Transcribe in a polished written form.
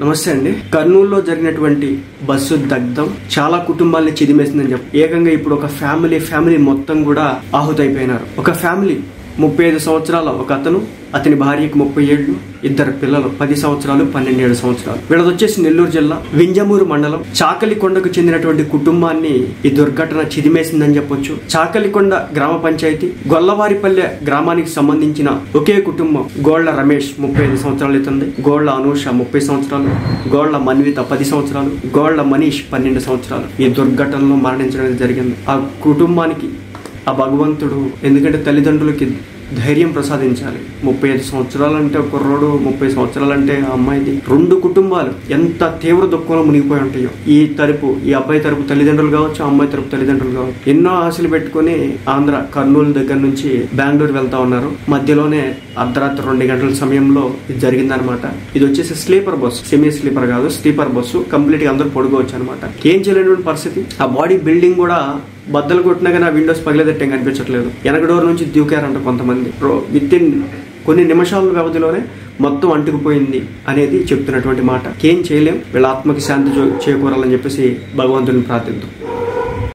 నమస్తే అండి. కర్నూలులో జరిగినటువంటి బస్సు దగ్ధం చాలా కుటుంబాలని చిదిమేసిందని ఏకంగా ఇప్పుడు ఒక ఫ్యామిలీ మొత్తం కూడా ఆహుతైపోయినారు. ఒక ఫ్యామిలీ 35 సంవత్సరాల ఒక అతను, అతని భార్యకి 30 ఏళ్లు, ఇద్దరు పిల్లలు 10 సంవత్సరాలు 12 సంవత్సరాలు. వీళ్ళది వచ్చేసి నెల్లూరు జిల్లా వింజమూరు మండలం చాకలికొండకు చెందినటువంటి కుటుంబాన్ని ఈ దుర్ఘటన చిదిమేసిందని చెప్పొచ్చు. చాకలికొండ గ్రామ పంచాయతీ గొల్లవారిపల్లె గ్రామానికి సంబంధించిన ఒకే కుటుంబం. గోళ్ల రమేష్ 35 సంవత్సరాలు అవుతుంది, గోళ్ల అనూష 30 సంవత్సరాలు, గోళ్ల మన్విత 10 సంవత్సరాలు, గోళ్ల మనీష్ 12 సంవత్సరాలు ఈ దుర్ఘటనలో మరణించడం జరిగింది. ఆ కుటుంబానికి ఆ భగవంతుడు, ఎందుకంటే తల్లిదండ్రులకి ధైర్యం ప్రసాదించాలి. 35 సంవత్సరాలు అంటే కుర్రోడు, 30 సంవత్సరాలు అంటే ఆ అమ్మాయిది. 2 కుటుంబాలు ఎంత తీవ్ర దుఃఖంలో మునిగిపోయి ఉంటాయో. ఈ అబ్బాయి తరపు తల్లిదండ్రులు కావచ్చు, అమ్మాయి తరపు తల్లిదండ్రులు కావచ్చు. ఎన్నో ఆశలు పెట్టుకుని కర్నూలు దగ్గర నుంచి బెంగళూరు వెళ్తా ఉన్నారు. మధ్యలోనే అర్ధరాత్రి 2 గంటల సమయంలో ఇది జరిగిందనమాట. ఇది వచ్చేసి స్లీపర్ బస్సు, సెమీ స్లీపర్ కాదు, స్లీపర్ బస్సు. కంప్లీట్ గా అందరూ పడుకోవచ్చు అనమాట. ఏం చేయలేనటువంటి పరిస్థితి. ఆ బాడీ బిల్డింగ్ కూడా బద్దలు కొట్టినా కానీ ఆ విండోస్ పగిలేదట్టే కనిపించట్లేదు. వెనక డోర్ నుంచి దూకారంట కొంతమంది. విత్ ఇన్ కొన్ని నిమిషాల వ్యవధిలోనే మొత్తం అంటుకుపోయింది అనేది చెప్తున్నటువంటి మాట. ఏం చేయలేం. వీళ్ళ ఆత్మకి శాంతి చేకూరాలని చెప్పేసి భగవంతుని ప్రార్థిద్దాం.